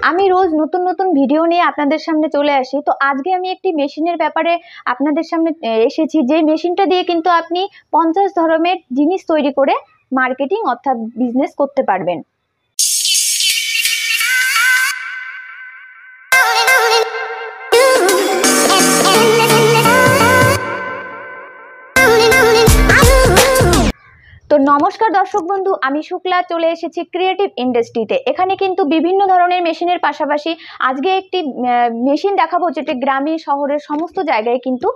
আমি রোজ নতুন নতুন ভিডিও নিয়ে আপনাদের সামনে চলে আসি। তো আজকে আমি একটি মেশিনের ব্যাপারে আপনাদের সামনে এসেছি, যে মেশিনটা দিয়ে কিন্তু আপনি 50 ধরনের জিনিস তৈরি করে মার্কেটিং অর্থাৎ বিজনেস করতে পারবেন। তো নমস্কার দর্শক বন্ধু, আমি শুক্লা চলে এসেছি ক্রিয়েটিভ ইন্ডাস্ট্রিতে। এখানে কিন্তু বিভিন্ন ধরনের মেশিনের পাশাপাশি আজকে একটি মেশিন দেখাবো, যেটি গ্রামে শহরের সমস্ত জায়গায় কিন্তু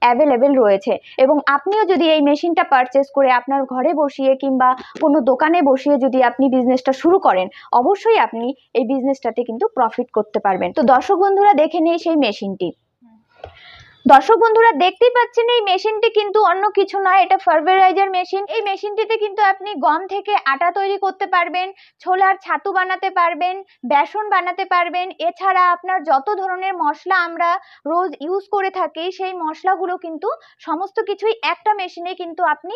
অ্যাভেলেবেল রয়েছে। এবং আপনিও যদি এই মেশিনটা পারচেস করে আপনার ঘরে বসিয়ে কিংবা কোনো দোকানে বসিয়ে যদি আপনি বিজনেসটা শুরু করেন, অবশ্যই আপনি এই বিজনেসটাতে কিন্তু প্রফিট করতে পারবেন। তো দর্শক বন্ধুরা দেখে নেই সেই মেশিনটি। দর্শক বন্ধুরা দেখতেই পাচ্ছেন, এই মেশিনটি কিন্তু অন্য কিছু নয়, এটা ফার্টিলাইজার মেশিন। এই মেশিনটিতে কিন্তু আপনি গম থেকে আটা তৈরি করতে পারবেন, ছোলার ছাতু বানাতে পারবেন, বেসন বানাতে পারবেন। এছাড়া আপনার যত ধরনের মশলা আমরা রোজ ইউজ করে থাকি, সেই মশলাগুলো কিন্তু সমস্ত কিছুই একটা মেশিনে কিন্তু আপনি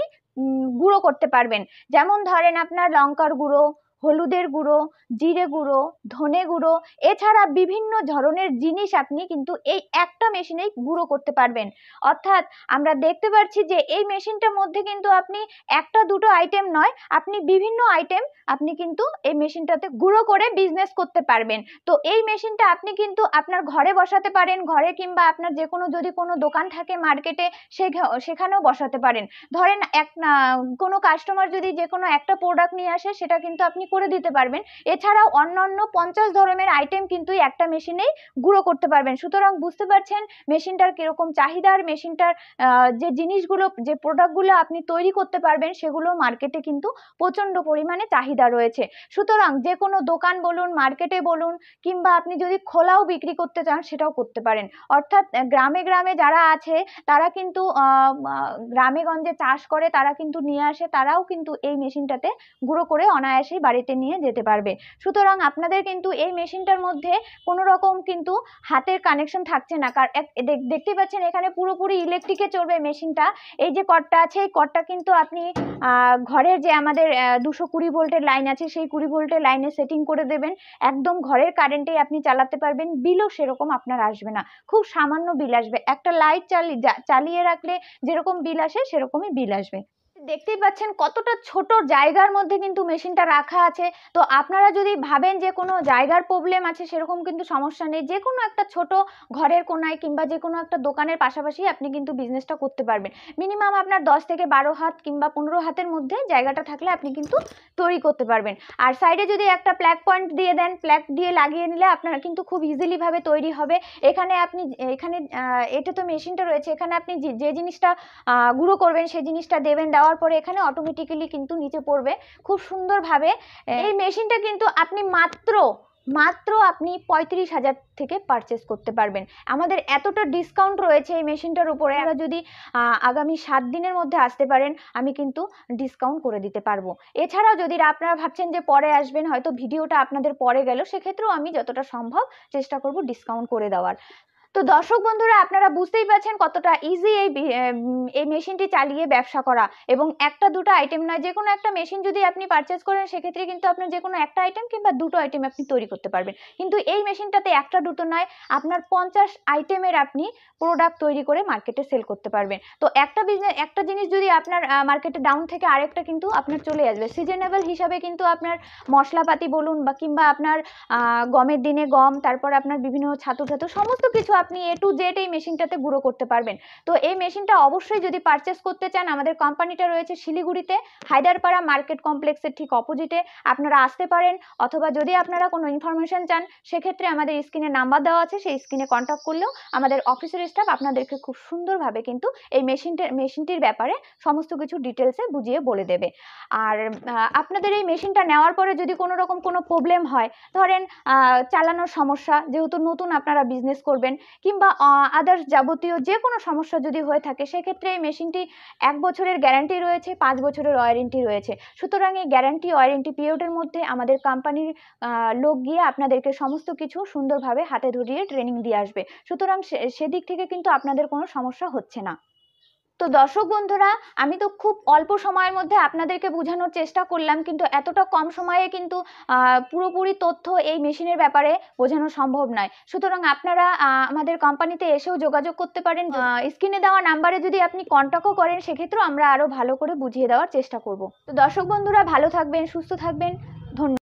গুঁড়ো করতে পারবেন। যেমন ধরেন আপনার লঙ্কার গুঁড়ো, হলুদের গুঁড়ো, জিরে গুঁড়ো, ধনে গুঁড়ো, এছাড়া বিভিন্ন ধরনের জিনিস আপনি কিন্তু এই একটা মেশিনেই গুঁড়ো করতে পারবেন। অর্থাৎ আমরা দেখতে পাচ্ছি যে এই মেশিনটার মধ্যে কিন্তু আপনি একটা দুটো আইটেম নয়, আপনি বিভিন্ন আইটেম আপনি কিন্তু এই মেশিনটাতে গুঁড়ো করে বিজনেস করতে পারবেন। তো এই মেশিনটা আপনি কিন্তু আপনার ঘরে বসাতে পারেন, ঘরে কিংবা আপনার যে কোনো যদি কোনো দোকান থাকে মার্কেটে সেখানেও বসাতে পারেন। ধরেন কোনো কাস্টমার যদি যে কোনো একটা প্রোডাক্ট নিয়ে আসে, সেটা কিন্তু আপনি করে দিতে পারবেন। এছাড়াও অন্যান্য 50 ধরনের আইটেম কিন্তু একটা মেশিনেই গুঁড়ো করতে পারবেন। সুতরাং বুঝতে পারছেন মেশিনটার কিরকম চাহিদার, মেশিনটার যে জিনিসগুলো, যে প্রোডাক্টগুলো আপনি তৈরি করতে পারবেন, সেগুলো মার্কেটে কিন্তু প্রচন্ড পরিমাণে চাহিদা রয়েছে। সুতরাং যে কোনো দোকান বলুন, মার্কেটে বলুন, কিংবা আপনি যদি খোলাও বিক্রি করতে চান সেটাও করতে পারেন। অর্থাৎ গ্রামে গ্রামে যারা আছে তারা কিন্তু গ্রামে গঞ্জে চাষ করে, তারা কিন্তু নিয়ে আসে, তারাও কিন্তু এই মেশিনটাতে গুঁড়ো করে অনায়াসেই বাড়িতে নিয়ে যেতে পারবে। সুতরাং আপনাদের কিন্তু এই মেশিনটার মধ্যে কোনো রকম কিন্তু হাতের কানেকশন থাকছে না। দেখতে পাচ্ছেন এখানে পুরোপুরি ইলেকট্রিকে চলবে মেশিনটা। এই যে কর্ডটা আছে, এই কর্ডটা কিন্তু আপনি ঘরের যে আমাদের 220 ভোল্টের লাইন আছে, সেই 20 ভোল্টের লাইনে সেটিং করে দেবেন। একদম ঘরের কারেন্টেই আপনি চালাতে পারবেন। বিলও সেরকম আপনার আসবে না, খুব সামান্য বিল আসবে। একটা লাইট চালিয়ে রাখলে যেরকম বিল আসে সেরকমই বিল আসবে। দেখতেই পাচ্ছেন কতটা ছোট জায়গার মধ্যে কিন্তু মেশিনটা রাখা আছে। তো আপনারা যদি ভাবেন যে কোনো জায়গার প্রবলেম আছে, সেরকম কিন্তু সমস্যা নেই। যে কোনো একটা ছোট ঘরের কোনায় কিংবা যে কোনো একটা দোকানের পাশাপাশি আপনি কিন্তু বিজনেসটা করতে পারবেন। মিনিমাম আপনার 10 থেকে 12 হাত কিংবা 15 হাতের মধ্যে জায়গাটা থাকলে আপনি কিন্তু তৈরি করতে পারবেন। আর সাইডে যদি একটা প্লাগ পয়েন্ট দিয়ে দেন, প্লাগ দিয়ে লাগিয়ে নিলে আপনারা কিন্তু খুব ইজিলি ভাবে তৈরি হবে। এটা তো মেশিনটা রয়েছে, এখানে আপনি যে জিনিসটা গুঁড়ো করবেন সেই জিনিসটা দেবেন, দেওয়ার পরে এখানে অটোমেটিক্যালি কিন্তু নিচে পড়বে খুব সুন্দরভাবে। এই মেশিনটা কিন্তু আপনি মাত্র আপনি 35,000 থেকে পারচেস করতে পারবেন। আমাদের এতটা ডিসকাউন্ট রয়েছে এই মেশিনটার উপরে। আপনারা যদি আগামী 7 দিনের মধ্যে আসতে পারেন, আমি কিন্তু ডিসকাউন্ট করে দিতে পারবো। এছাড়াও যদি আপনারা ভাবছেন যে পরে আসবেন, হয়তো ভিডিওটা আপনাদের পরে গেল, সেক্ষেত্রেও আমি যতটা সম্ভব চেষ্টা করব ডিসকাউন্ট করে দেওয়ার। তো দর্শক বন্ধুরা, আপনারা বুঝতেই পারছেন কতটা ইজি এই মেশিনটি চালিয়ে ব্যবসা করা। এবং একটা দুটো আইটেম নয়, যে কোনো একটা মেশিন যদি আপনি পারচেজ করেন, সেক্ষেত্রে কিন্তু আপনার যে কোনো একটা আইটেম কিংবা দুটো আইটেম আপনি তৈরি করতে পারবেন। কিন্তু এই মেশিনটাতে একটা দুটো নয়, আপনার 50 আইটেমের আপনি প্রোডাক্ট তৈরি করে মার্কেটে সেল করতে পারবেন। তো একটা জিনিস যদি আপনার মার্কেটে ডাউন থেকে আরেকটা কিন্তু আপনার চলে আসবে। সিজনেবল হিসাবে কিন্তু আপনার মশলাপাতি বলুন বা কিংবা আপনার গমের দিনে গম, তারপর আপনার বিভিন্ন ছাতু সমস্ত কিছু আপনি A to Z এই মেশিনটাতে গুঁড়ো করতে পারবেন। তো এই মেশিনটা অবশ্যই যদি পারচেস করতে চান, আমাদের কোম্পানিটা রয়েছে শিলিগুড়িতে, হায়দারপাড়া মার্কেট কমপ্লেক্সের ঠিক অপোজিটে। আপনারা আসতে পারেন, অথবা যদি আপনারা কোনো ইনফরমেশন চান, সেক্ষেত্রে আমাদের স্ক্রিনে নাম্বার দেওয়া আছে, সেই স্ক্রিনে কন্ট্যাক্ট করলেও আমাদের অফিসের স্টাফ আপনাদেরকে খুব সুন্দরভাবে কিন্তু এই মেশিনটির ব্যাপারে সমস্ত কিছু ডিটেলসে বুঝিয়ে বলে দেবে। আর আপনাদের এই মেশিনটা নেওয়ার পরে যদি কোনো রকম কোনো প্রবলেম হয়, ধরেন চালানোর সমস্যা, যেহেতু নতুন আপনারা বিজনেস করবেন, কিংবা আদার্স যাবতীয় যে কোনো সমস্যা যদি হয়ে থাকে, সেক্ষেত্রে এই মেশিনটি 1 বছরের গ্যারান্টি রয়েছে, 5 বছরের ওয়ারেন্টি রয়েছে। সুতরাং এই গ্যারান্টি ওয়ারেন্টি পিরিয়ডের মধ্যে আমাদের কোম্পানির লোক গিয়ে আপনাদেরকে সমস্ত কিছু সুন্দরভাবে হাতে ধরিয়ে ট্রেনিং দিয়ে আসবে। সুতরাং সেদিক থেকে কিন্তু আপনাদের কোনো সমস্যা হচ্ছে না। তো দর্শক বন্ধুরা, আমি তো খুব অল্প সময়ের মধ্যে আপনাদেরকে বোঝানোর চেষ্টা করলাম, কিন্তু এতটা কম সময়ে কিন্তু পুরোপুরি তথ্য এই মেশিনের ব্যাপারে বোঝানো সম্ভব নয়। সুতরাং আপনারা আমাদের কোম্পানিতে এসেও যোগাযোগ করতে পারেন। স্ক্রিনে দেওয়া নাম্বারে যদি আপনি কন্ট্যাক্টও করেন, সেক্ষেত্রেও আমরা আরও ভালো করে বুঝিয়ে দেওয়ার চেষ্টা করব। তো দর্শক বন্ধুরা, ভালো থাকবেন, সুস্থ থাকবেন। ধন্যবাদ।